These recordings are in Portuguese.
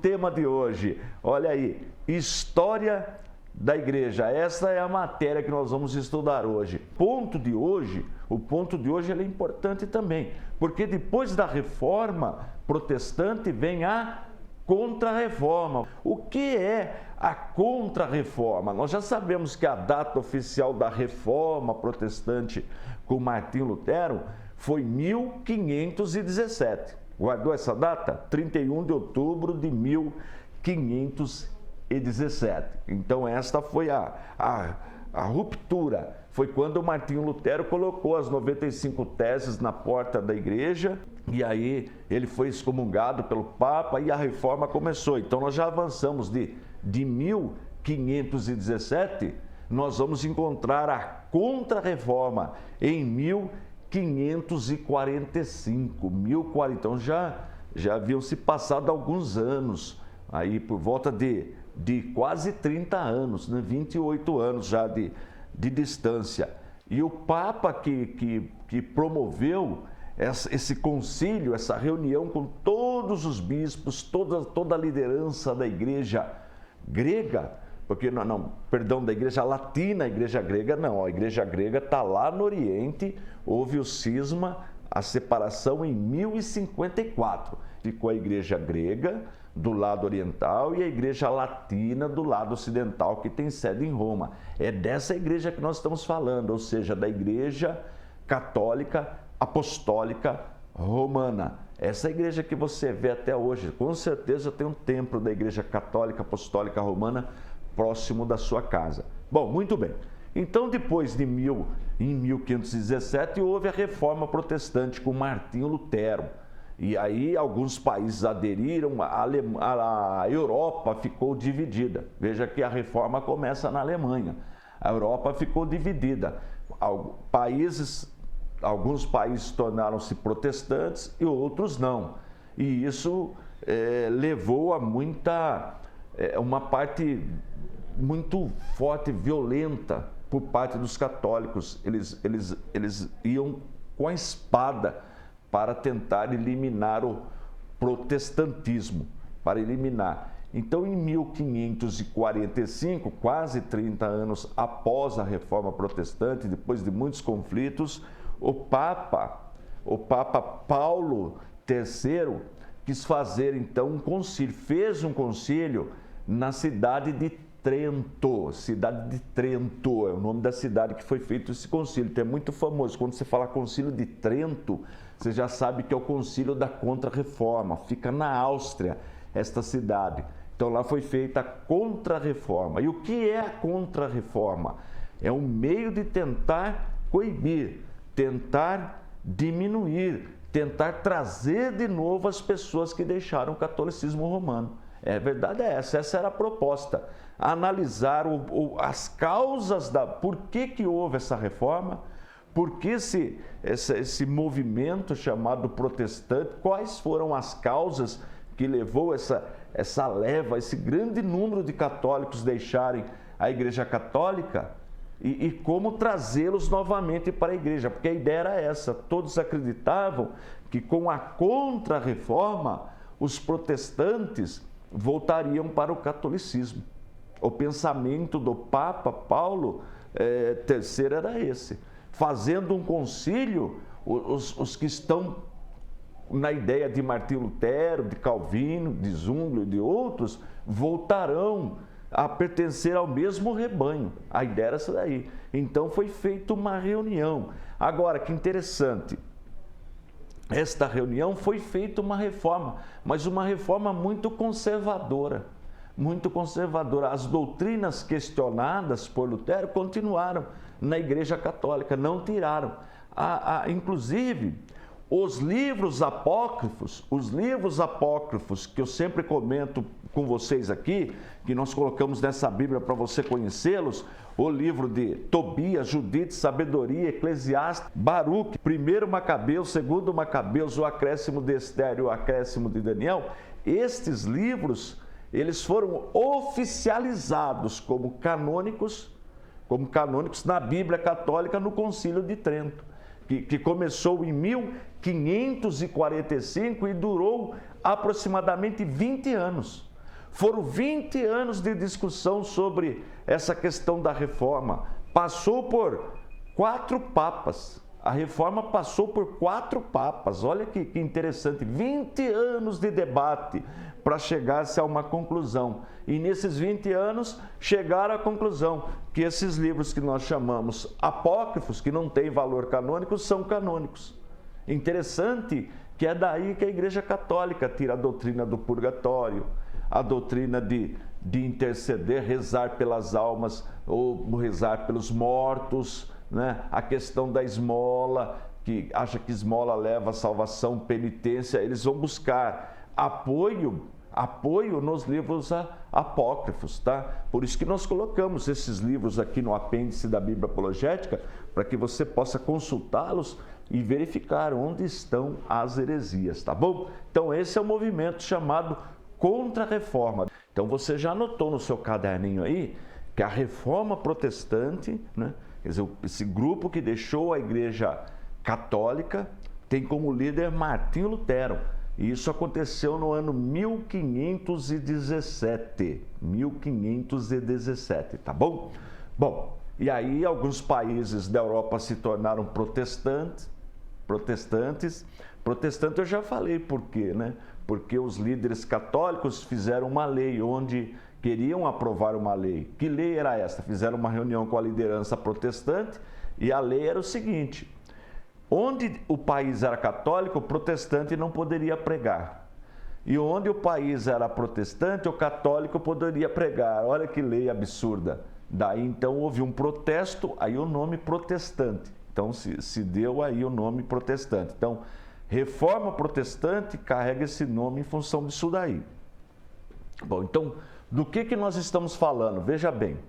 tema de hoje. Olha aí, história da igreja. Essa é a matéria que nós vamos estudar hoje. O ponto de hoje ele é importante também, porque depois da reforma protestante vem a contra-reforma. O que é a contra-reforma? Nós já sabemos que a data oficial da reforma protestante com Martinho Lutero foi 1517. Guardou essa data? 31 de outubro de 1517. Então esta foi a ruptura. Foi quando Martinho Lutero colocou as 95 teses na porta da igreja e aí ele foi excomungado pelo Papa e a reforma começou. Então nós já avançamos de 1517, nós vamos encontrar a contra-reforma em 1545. Então já haviam se passado alguns anos, aí por volta de quase 30 anos, né? 28 anos já de distância. E o Papa que promoveu esse concílio, essa reunião com todos os bispos, toda a liderança da igreja grega, porque da igreja latina, a igreja grega não, a igreja grega está lá no Oriente, houve o cisma, a separação em 1054, ficou a igreja grega do lado oriental e a igreja latina do lado ocidental, que tem sede em Roma. É dessa igreja que nós estamos falando, ou seja, da igreja católica apostólica romana. Essa igreja que você vê até hoje, com certeza tem um templo da igreja católica apostólica romana próximo da sua casa. Bom, muito bem. Então, depois em 1517, houve a reforma protestante com Martinho Lutero. E aí alguns países aderiram, a Europa ficou dividida. Veja que a reforma começa na Alemanha. A Europa ficou dividida. Alguns países tornaram-se protestantes e outros não. E isso levou a uma parte muito forte, violenta por parte dos católicos. Eles iam com a espada para tentar eliminar o protestantismo, para eliminar. Então, em 1545, quase 30 anos após a Reforma Protestante, depois de muitos conflitos, o Papa Paulo III quis fazer então um concílio, fez um concílio na cidade de Trento. Cidade de Trento é o nome da cidade que foi feito esse concílio, que é muito famoso. Quando você fala concílio de Trento, você já sabe que é o concílio da Contra-Reforma, fica na Áustria, esta cidade. Então lá foi feita a Contra-Reforma. E o que é a Contra-Reforma? É um meio de tentar coibir, tentar diminuir, tentar trazer de novo as pessoas que deixaram o catolicismo romano. A verdade é essa era a proposta. Analisar as causas por que houve essa reforma, por que esse movimento chamado protestante, quais foram as causas que levou essa leva, esse grande número de católicos deixarem a Igreja Católica e como trazê-los novamente para a igreja, porque a ideia era essa. Todos acreditavam que com a Contra-Reforma os protestantes voltariam para o catolicismo. O pensamento do Papa Paulo III era esse. Fazendo um concílio, os que estão na ideia de Martinho Lutero, de Calvino, de Zwinglio e de outros, voltarão a pertencer ao mesmo rebanho. A ideia era essa daí. Então foi feita uma reunião. Agora, que interessante, esta reunião foi feita uma reforma, mas uma reforma muito conservadora. Muito conservadora. As doutrinas questionadas por Lutero continuaram na Igreja Católica, não tiraram. Inclusive, os livros apócrifos que eu sempre comento com vocês aqui, que nós colocamos nessa Bíblia para você conhecê-los, o livro de Tobias, Judite, Sabedoria, Eclesiastes, Baruque, 1 Macabeus, 2 Macabeus, o acréscimo de Esther e o acréscimo de Daniel, estes livros, eles foram oficializados como canônicos na Bíblia Católica no Concílio de Trento, que começou em 1545 e durou aproximadamente 20 anos. Foram 20 anos de discussão sobre essa questão da reforma. Passou por 4 papas. A reforma passou por 4 papas. Olha que interessante. 20 anos de debate para chegar-se a uma conclusão. E nesses 20 anos chegaram à conclusão que esses livros que nós chamamos apócrifos, que não têm valor canônico, são canônicos. Interessante que é daí que a Igreja Católica tira a doutrina do purgatório, a doutrina de interceder, rezar pelas almas ou rezar pelos mortos, né? A questão da esmola, que acha que esmola leva a salvação, penitência. Eles vão buscar apoio nos livros apócrifos, tá? Por isso que nós colocamos esses livros aqui no apêndice da Bíblia Apologética, para que você possa consultá-los e verificar onde estão as heresias, tá bom? Então esse é o movimento chamado Contra-Reforma. Então você já anotou no seu caderninho aí que a Reforma Protestante, né? Quer dizer, esse grupo que deixou a Igreja Católica tem como líder Martinho Lutero. E isso aconteceu no ano 1517. 1517, tá bom? Bom, e aí alguns países da Europa se tornaram protestantes. Protestante eu já falei por quê, né? Porque os líderes católicos fizeram uma lei onde queriam aprovar uma lei. Que lei era esta? Fizeram uma reunião com a liderança protestante e a lei era o seguinte: onde o país era católico, o protestante não poderia pregar. E onde o país era protestante, o católico poderia pregar. Olha que lei absurda. Daí então houve um protesto, aí o nome protestante. Então se deu aí o nome protestante. Então, Reforma Protestante carrega esse nome em função disso daí. Bom, então, do que nós estamos falando? Veja bem,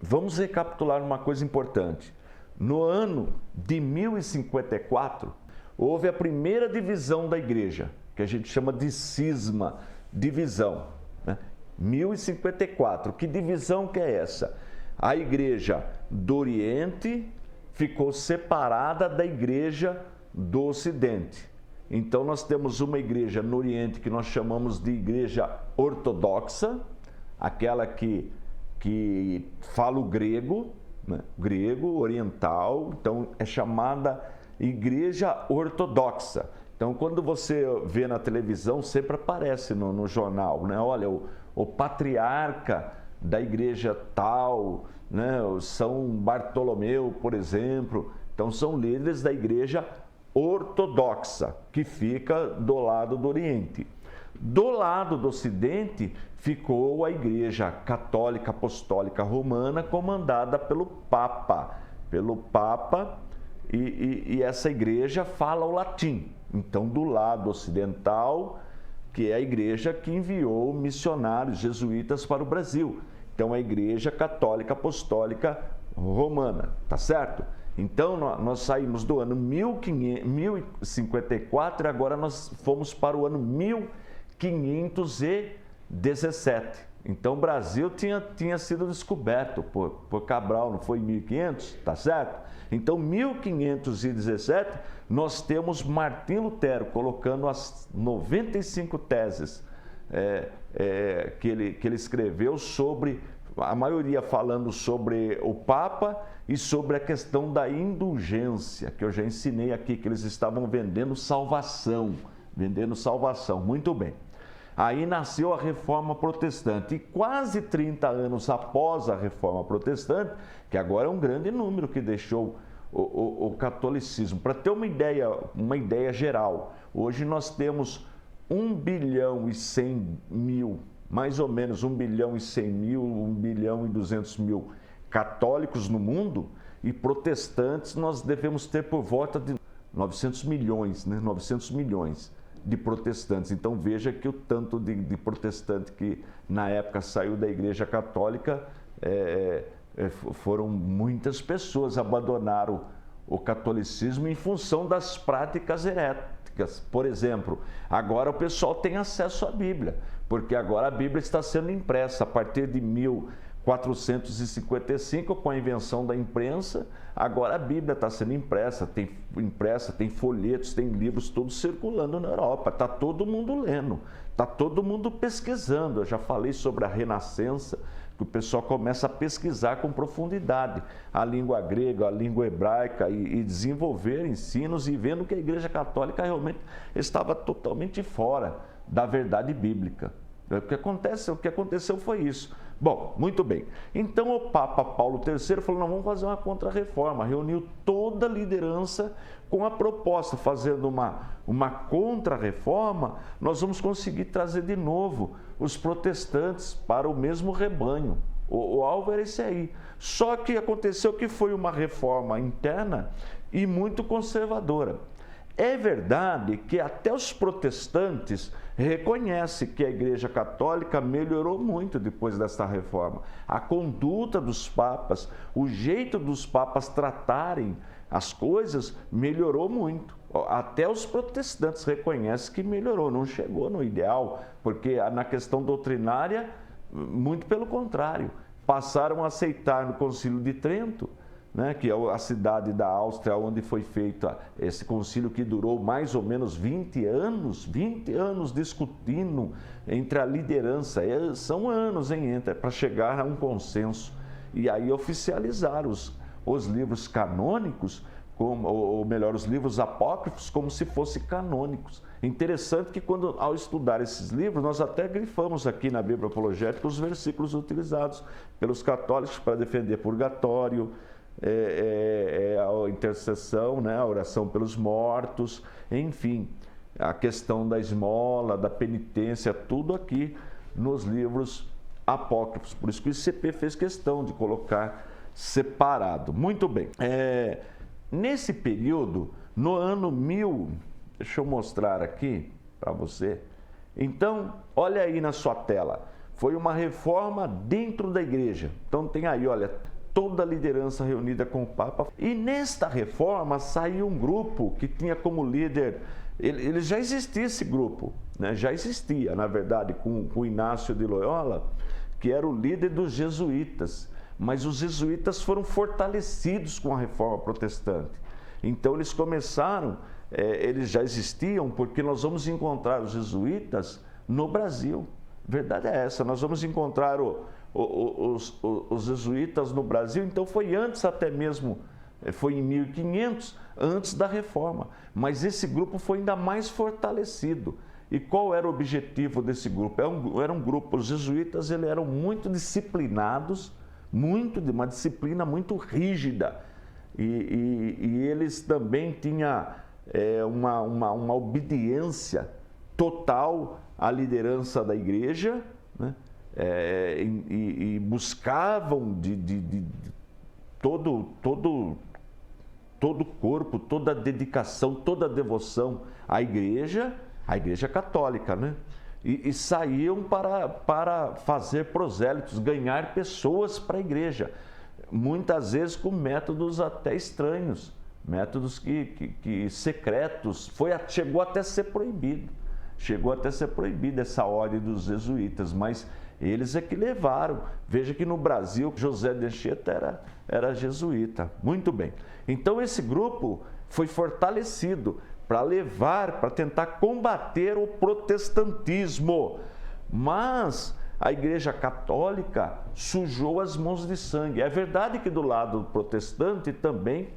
vamos recapitular uma coisa importante. No ano de 1054, houve a primeira divisão da igreja, que a gente chama de cisma, divisão, né? 1054, que divisão que é essa? A igreja do Oriente ficou separada da igreja do Ocidente. Então nós temos uma igreja no Oriente que nós chamamos de igreja ortodoxa, aquela que fala o grego, né? Grego, oriental, então é chamada igreja ortodoxa. Então quando você vê na televisão, sempre aparece no jornal, né? Olha, o patriarca da igreja tal, né? O São Bartolomeu, por exemplo. Então são líderes da igreja ortodoxa, que fica do lado do Oriente. Do lado do Ocidente ficou a Igreja Católica Apostólica Romana, comandada pelo Papa. E essa igreja fala o latim. Então, do lado ocidental, que é a igreja que enviou missionários jesuítas para o Brasil. Então, a Igreja Católica Apostólica Romana, tá certo? Então, nós saímos do ano 1054 e agora nós fomos para o ano 1517. Então, o Brasil tinha sido descoberto por Cabral, não foi em 1500, tá certo? Então, 1517, nós temos Martinho Lutero colocando as 95 teses que ele escreveu sobre, a maioria falando sobre o Papa e sobre a questão da indulgência, que eu já ensinei aqui, que eles estavam vendendo salvação. Muito bem. Aí nasceu a Reforma Protestante, e quase 30 anos após a Reforma Protestante, que agora é um grande número que deixou o catolicismo. Para ter uma ideia geral, hoje nós temos 1 bilhão e 100 mil, mais ou menos 1 bilhão e 100 mil, 1 bilhão e 200 mil católicos no mundo, e protestantes nós devemos ter por volta de 900 milhões, né? 900 milhões de protestantes. Então veja que o tanto de protestante que na época saiu da Igreja Católica, foram muitas pessoas abandonaram o catolicismo em função das práticas heréticas. Por exemplo, agora o pessoal tem acesso à Bíblia, porque agora a Bíblia está sendo impressa a partir de 1455, com a invenção da imprensa. Agora a Bíblia está sendo impressa, tem folhetos, tem livros todos circulando na Europa, está todo mundo lendo, está todo mundo pesquisando. Eu já falei sobre a Renascença, que o pessoal começa a pesquisar com profundidade a língua grega, a língua hebraica e desenvolver ensinos e vendo que a Igreja Católica realmente estava totalmente fora da verdade bíblica. O que aconteceu foi isso. Bom, muito bem. Então o Papa Paulo III falou, não, vamos fazer uma contra-reforma. Reuniu toda a liderança com a proposta, fazendo uma contra-reforma, nós vamos conseguir trazer de novo os protestantes para o mesmo rebanho. O alvo era esse aí. Só que aconteceu que foi uma reforma interna e muito conservadora. É verdade que até os protestantes reconhecem que a Igreja Católica melhorou muito depois dessa reforma. A conduta dos papas, o jeito dos papas tratarem as coisas melhorou muito. Até os protestantes reconhecem que melhorou, não chegou no ideal, porque na questão doutrinária, muito pelo contrário, passaram a aceitar no Concílio de Trento, né, que é a cidade da Áustria onde foi feito esse concílio que durou mais ou menos 20 anos discutindo entre a liderança, são anos para chegar a um consenso, e aí oficializar os livros canônicos, ou melhor, os livros apócrifos como se fossem canônicos. Interessante que ao estudar esses livros, nós até grifamos aqui na Bíblia Apologética os versículos utilizados pelos católicos para defender purgatório, a intercessão, né, a oração pelos mortos, enfim, a questão da esmola, da penitência, tudo aqui nos livros apócrifos. Por isso que o ICP fez questão de colocar separado. Muito bem. Nesse período, no ano 1000, deixa eu mostrar aqui para você. Então, olha aí na sua tela, foi uma reforma dentro da igreja. Então tem aí, olha, toda a liderança reunida com o Papa. E nesta reforma saiu um grupo que tinha como líder, ele já existia esse grupo, né? Já existia, na verdade, com o Inácio de Loyola, que era o líder dos jesuítas. Mas os jesuítas foram fortalecidos com a reforma protestante. Então eles começaram, eles já existiam, porque nós vamos encontrar os jesuítas no Brasil. A verdade é essa, nós vamos encontrar os jesuítas no Brasil, então foi antes até mesmo, foi em 1500, antes da reforma. Mas esse grupo foi ainda mais fortalecido. E qual era o objetivo desse grupo? Era um grupo, os jesuítas eles eram muito disciplinados, de uma disciplina muito rígida, e eles também tinham uma obediência total à liderança da igreja, né? E buscavam de todo o corpo, toda a dedicação, toda a devoção à igreja católica, né? E saíam para fazer prosélitos, ganhar pessoas para a igreja, muitas vezes com métodos até estranhos, métodos que secretos, chegou até a ser proibido, essa ordem dos jesuítas, mas eles é que levaram. Veja que no Brasil, José de Anchieta era jesuíta. Muito bem. Então esse grupo foi fortalecido para tentar combater o protestantismo. Mas a Igreja Católica sujou as mãos de sangue. É verdade que do lado protestante também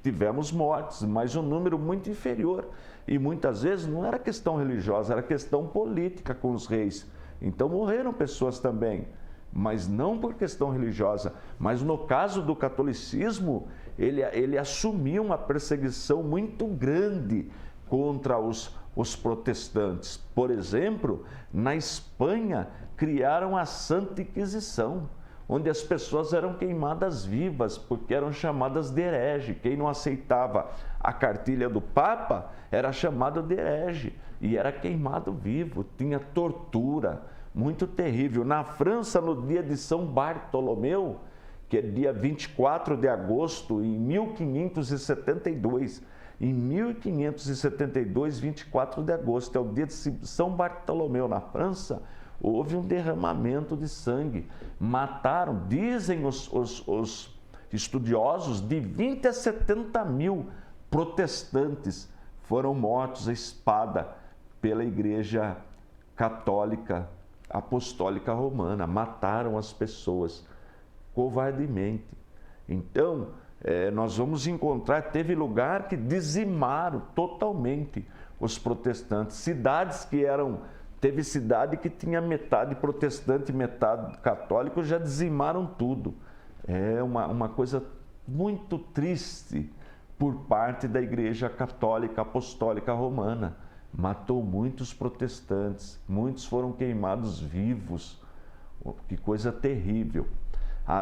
tivemos mortes, mas um número muito inferior. E muitas vezes não era questão religiosa, era questão política com os reis. Então morreram pessoas também, mas não por questão religiosa. Mas no caso do catolicismo, ele assumiu uma perseguição muito grande contra os protestantes. Por exemplo, na Espanha, criaram a Santa Inquisição, onde as pessoas eram queimadas vivas, porque eram chamadas de herege. Quem não aceitava a cartilha do Papa era chamado de herege e era queimado vivo, tinha tortura, muito terrível. Na França, no dia de São Bartolomeu, que é dia 24 de agosto, em 1572, 24 de agosto, é o dia de São Bartolomeu na França, houve um derramamento de sangue. Mataram, dizem os estudiosos, de 20 a 70 mil protestantes foram mortos à espada pela Igreja Católica Apostólica Romana, mataram as pessoas covardemente. Então, nós vamos encontrar, teve lugar que dizimaram totalmente os protestantes, teve cidade que tinha metade protestante e metade católico, já dizimaram tudo. É uma coisa muito triste por parte da Igreja Católica Apostólica Romana. Matou muitos protestantes, muitos foram queimados vivos. Que coisa terrível.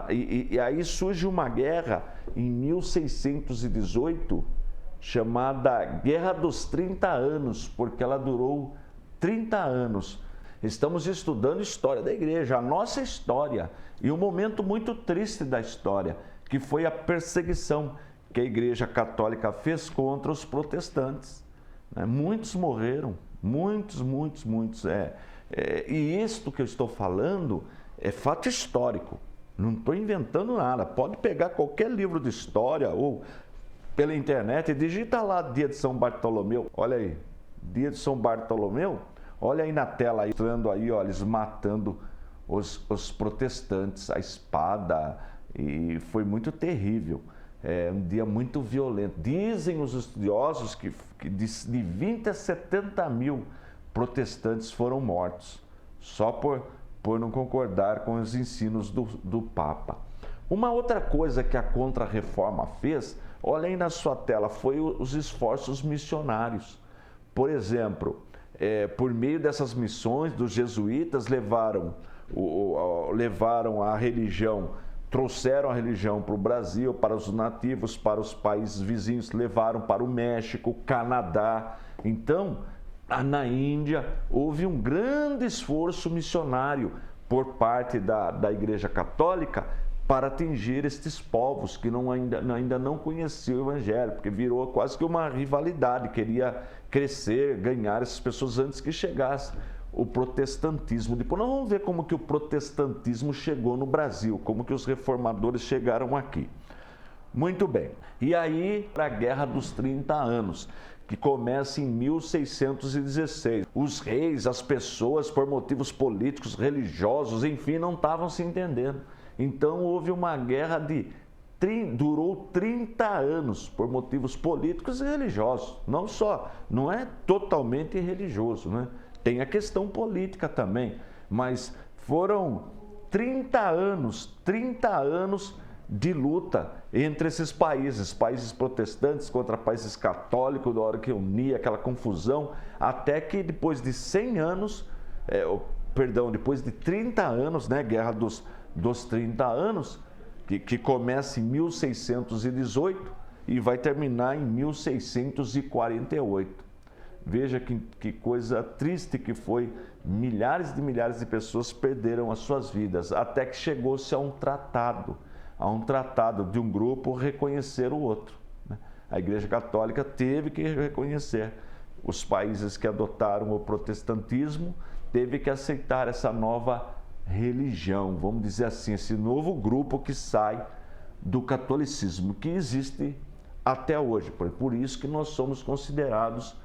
E aí surge uma guerra em 1618, chamada Guerra dos 30 Anos, porque ela durou 30 anos. Estamos estudando história da igreja, a nossa história, e um momento muito triste da história, que foi a perseguição que a Igreja Católica fez contra os protestantes. Muitos morreram, muitos. E isto que eu estou falando é fato histórico, não estou inventando nada. Pode pegar qualquer livro de história ou pela internet e digita lá dia de São Bartolomeu. Olha aí, dia de São Bartolomeu. Olha aí na tela, entrando aí, ó, eles matando os protestantes, a espada, e foi muito terrível. É um dia muito violento. Dizem os estudiosos que de 20 a 70 mil protestantes foram mortos, só por não concordar com os ensinos do Papa. Uma outra coisa que a Contra-Reforma fez, olha aí na sua tela, foi os esforços missionários. Por exemplo, por meio dessas missões, dos jesuítas levaram a religião, trouxeram a religião para o Brasil, para os nativos, para os países vizinhos, levaram para o México, Canadá. Então, na Índia, houve um grande esforço missionário por parte da Igreja Católica para atingir estes povos que ainda não conheciam o Evangelho, porque virou quase que uma rivalidade, queria crescer, ganhar essas pessoas antes que chegasse o protestantismo. Depois nós vamos ver como que o protestantismo chegou no Brasil, como que os reformadores chegaram aqui. Muito bem. E aí, a Guerra dos 30 Anos, que começa em 1616. Os reis, as pessoas, por motivos políticos, religiosos, enfim, não estavam se entendendo. Então, houve uma guerra durou 30 anos por motivos políticos e religiosos. Não é totalmente religioso, né? Tem a questão política também, mas foram 30 anos de luta entre esses países protestantes contra países católicos, da hora que unia aquela confusão, até que depois de 100 anos, depois de 30 anos, né, Guerra dos 30 anos, que começa em 1618 e vai terminar em 1648. Veja que coisa triste que foi, milhares de pessoas perderam as suas vidas, até que chegou-se a um tratado de um grupo reconhecer o outro. A Igreja Católica teve que reconhecer os países que adotaram o protestantismo, teve que aceitar essa nova religião, vamos dizer assim, esse novo grupo que sai do catolicismo, que existe até hoje. Por isso que nós somos considerados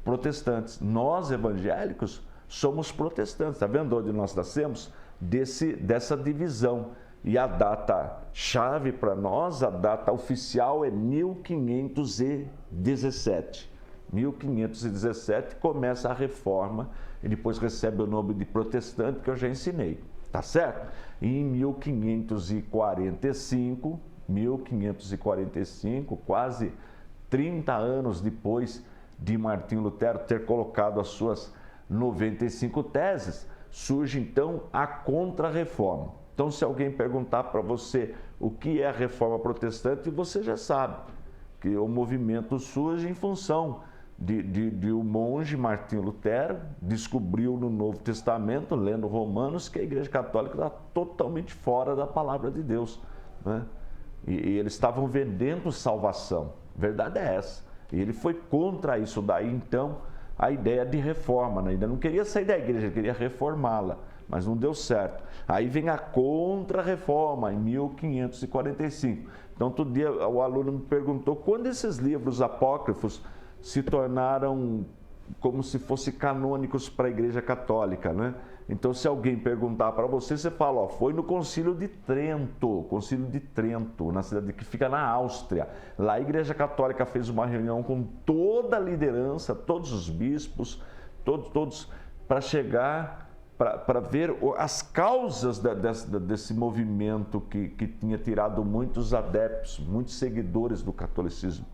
protestantes. Nós, evangélicos, somos protestantes. Está vendo onde nós nascemos? Dessa divisão. E a data-chave para nós, a data oficial é 1517. 1517 começa a reforma e depois recebe o nome de protestante, que eu já ensinei. Tá certo? E em 1545, quase 30 anos depois de Martinho Lutero ter colocado as suas 95 teses, surge então a Contra-Reforma. Então, se alguém perguntar para você o que é a Reforma Protestante, você já sabe que o movimento surge em função de um monge, Martinho Lutero, descobriu no Novo Testamento, lendo Romanos, que a Igreja Católica está totalmente fora da palavra de Deus, né? E eles estavam vendendo salvação, a verdade é essa. E ele foi contra isso, daí então a ideia de reforma, né? Ainda não queria sair da igreja, queria reformá-la, mas não deu certo. Aí vem a Contra-Reforma, em 1545. Então, outro dia o aluno me perguntou quando esses livros apócrifos se tornaram como se fossem canônicos para a Igreja Católica, né? Então, se alguém perguntar para você, você fala, ó, foi no Concílio de Trento, na cidade que fica na Áustria. Lá a Igreja Católica fez uma reunião com toda a liderança, todos os bispos, todos para chegar, para ver as causas desse movimento que tinha tirado muitos adeptos, muitos seguidores do catolicismo.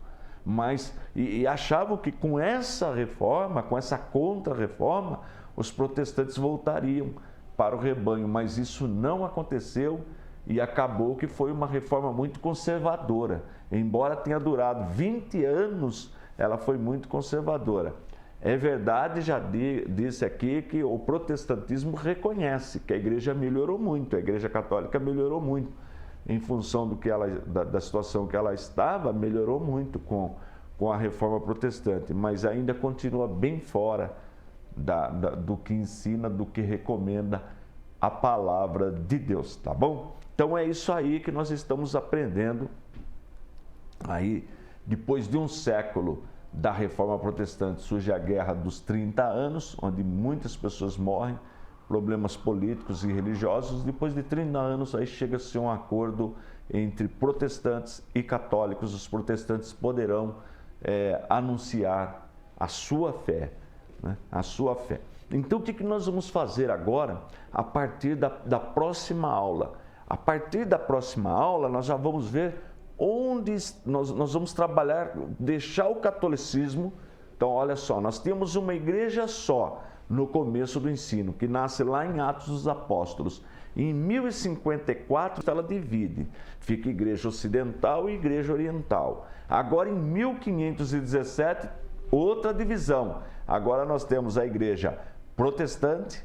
E achavam que com essa reforma, com essa contra-reforma, os protestantes voltariam para o rebanho, mas isso não aconteceu e acabou que foi uma reforma muito conservadora. Embora tenha durado 20 anos, ela foi muito conservadora. É verdade, já disse aqui, que o protestantismo reconhece que a igreja melhorou muito, a Igreja Católica melhorou muito. Em função da situação que ela estava, melhorou muito com a reforma protestante, mas ainda continua bem fora do que ensina, do que recomenda a palavra de Deus, tá bom? Então é isso aí que nós estamos aprendendo aí. Depois de um século da reforma protestante, surge a Guerra dos 30 anos, onde muitas pessoas morrem, problemas políticos e religiosos. Depois de 30 anos, aí chega-se a um acordo entre protestantes e católicos. Os protestantes poderão anunciar a sua fé, né? A sua fé. Então, o que nós vamos fazer agora, a partir da próxima aula? A partir da próxima aula, nós já vamos ver onde nós vamos trabalhar, deixar o catolicismo. Então, olha só, nós temos uma igreja só no começo do ensino, que nasce lá em Atos dos Apóstolos. Em 1054, ela divide, fica igreja ocidental e igreja oriental. Agora, em 1517, outra divisão. Agora nós temos a igreja protestante,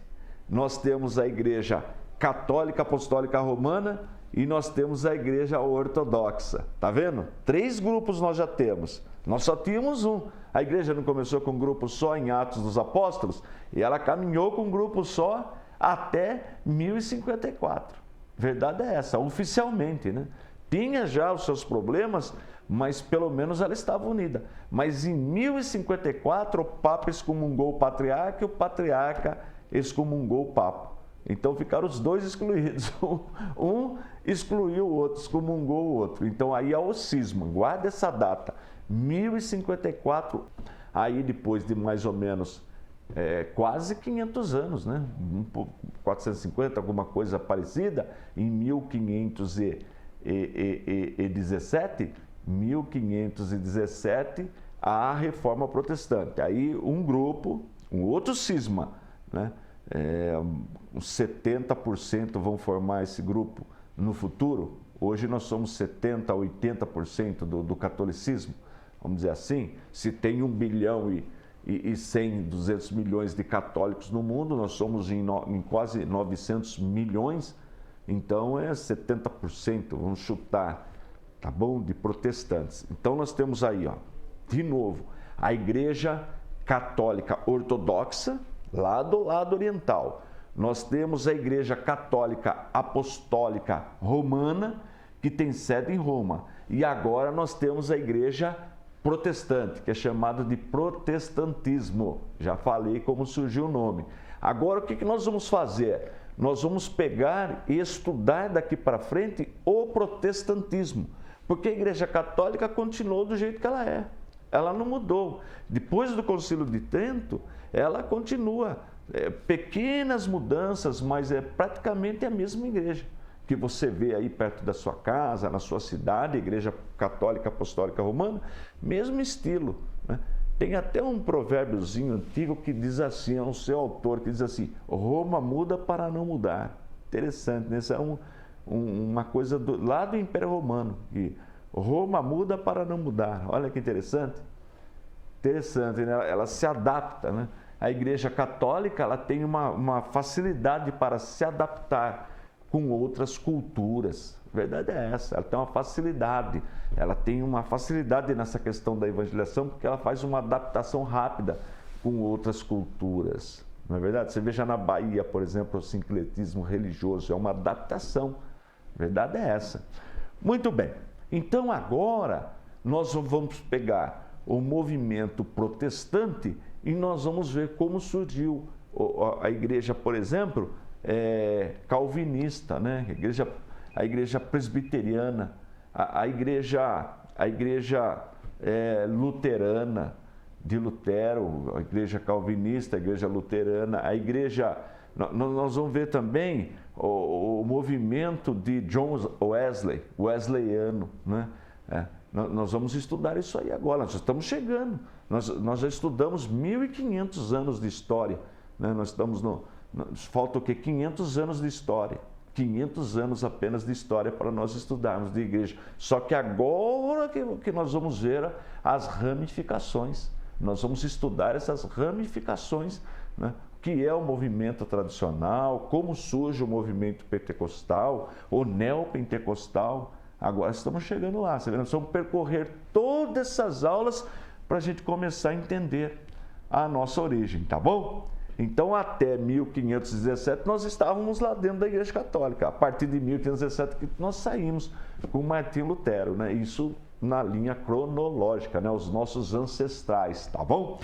nós temos a igreja católica apostólica romana e nós temos a igreja ortodoxa. Tá vendo? 3 grupos nós já temos. Nós só tínhamos um. A igreja não começou com um grupo só em Atos dos Apóstolos e ela caminhou com um grupo só até 1054. Verdade é essa, oficialmente, né? Tinha já os seus problemas, mas pelo menos ela estava unida. Mas em 1054 o Papa excomungou o Patriarca e o Patriarca excomungou o Papa. Então ficaram os dois excluídos. Um excluiu o outro, excomungou o outro. Então aí é o cisma. Guarda essa data. 1054. Aí depois de mais ou menos quase 500 anos, né? 450, alguma coisa parecida, em 1517, a Reforma Protestante. Aí um grupo, um outro cisma, né? Uns 70% vão formar esse grupo no futuro. Hoje nós somos 70% a 80% do catolicismo, vamos dizer assim. Se tem 1 bilhão e 100, 200 milhões de católicos no mundo, nós somos em quase 900 milhões, então é 70%, vamos chutar, tá bom? De protestantes. Então nós temos aí, ó, de novo, a Igreja Católica Ortodoxa, lá do lado oriental. Nós temos a Igreja Católica Apostólica Romana, que tem sede em Roma. E agora nós temos a Igreja Protestante, que é chamada de protestantismo. Já falei como surgiu o nome. Agora, o que nós vamos fazer? Nós vamos pegar e estudar daqui para frente o protestantismo. Porque a Igreja Católica continuou do jeito que ela é. Ela não mudou. Depois do Concílio de Trento, ela continua. Pequenas mudanças, mas é praticamente a mesma igreja que você vê aí perto da sua casa, na sua cidade, a Igreja Católica Apostólica Romana, mesmo estilo, né? Tem até um provérbiozinho antigo que diz assim, é um seu autor, que diz assim: Roma muda para não mudar. Interessante, né? Isso é uma coisa lá do Império Romano, que Roma muda para não mudar. Olha que interessante. Interessante, né? Ela se adapta, né? A Igreja Católica, ela tem uma facilidade para se adaptar com outras culturas. A verdade é essa, ela tem uma facilidade. Ela tem uma facilidade nessa questão da evangelização, porque ela faz uma adaptação rápida com outras culturas. Não é verdade? Você veja na Bahia, por exemplo, o sincretismo religioso, é uma adaptação. A verdade é essa. Muito bem. Então agora nós vamos pegar o movimento protestante e nós vamos ver como surgiu a igreja, por exemplo, calvinista, né? A igreja presbiteriana, a igreja luterana, de Lutero, a igreja calvinista, a igreja luterana, a igreja... Nós vamos ver também o movimento de John Wesley, wesleyano, né? Nós vamos estudar isso aí agora, nós estamos chegando, nós já estudamos 1.500 anos de história, né? Nós estamos falta o quê? 500 anos de história, 500 anos apenas de história para nós estudarmos de igreja. Só que agora que nós vamos ver as ramificações, nós vamos estudar essas ramificações, né? Que é o movimento tradicional, como surge o movimento pentecostal, ou neopentecostal. Agora estamos chegando lá, nós vamos percorrer todas essas aulas para a gente começar a entender a nossa origem, tá bom? Então, até 1517, nós estávamos lá dentro da Igreja Católica. A partir de 1517, que nós saímos com Martim Lutero, né? Isso na linha cronológica, né? Os nossos ancestrais, tá bom?